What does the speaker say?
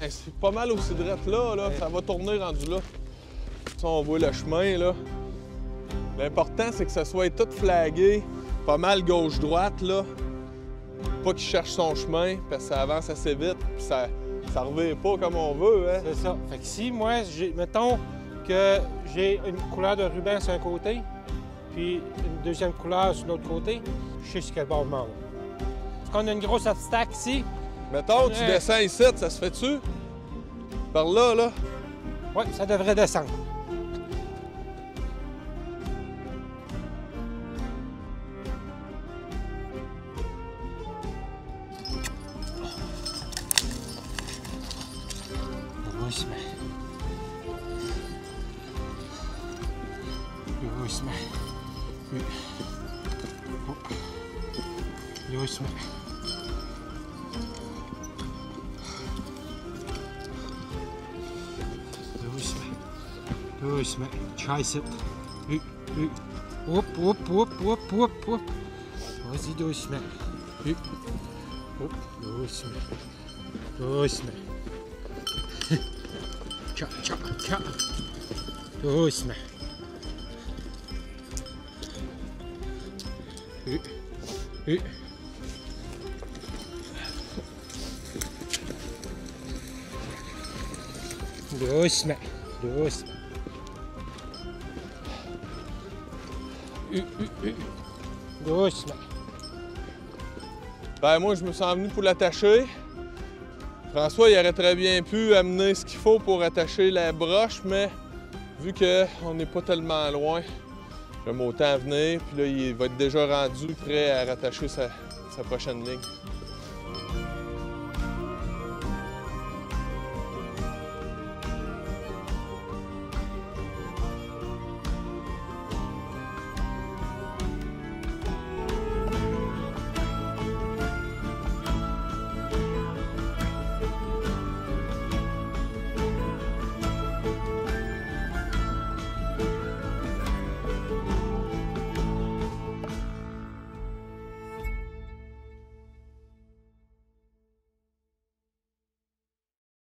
Hey, c'est pas mal aussi drette là, là. Ça va tourner rendu là. Ça, on voit le chemin, là. L'important, c'est que ça soit tout flagué, pas mal gauche-droite, là. Pas qu'il cherche son chemin, parce que ça avance assez vite, puis ça revient pas comme on veut, hein. C'est ça. Fait que si moi, mettons que j'ai une couleur de ruban sur un côté, puis une deuxième couleur sur l'autre côté, je sais sur quel bord je m'en vais. Est-ce qu'on a une grosse obstacle ici? Mettons, tu descends ici, ça se fait-tu? Par là, là? Oui, ça devrait descendre. Doucement. Doucement. Doucement. Doucement. Chasse it. Hop, hop, hop, hop, hop, hop. Vas-y, doucement. Hop, doucement. Doucement. Tcha, tcha, tcha. Doucement. Doucement. Doucement. Doucement. Ben, moi, je me sens venu pour l'attacher. François, il aurait très bien pu amener ce qu'il faut pour attacher la broche, mais vu qu'on n'est pas tellement loin, j'aime autant venir. Puis là, il va être déjà rendu prêt à rattacher sa prochaine ligne.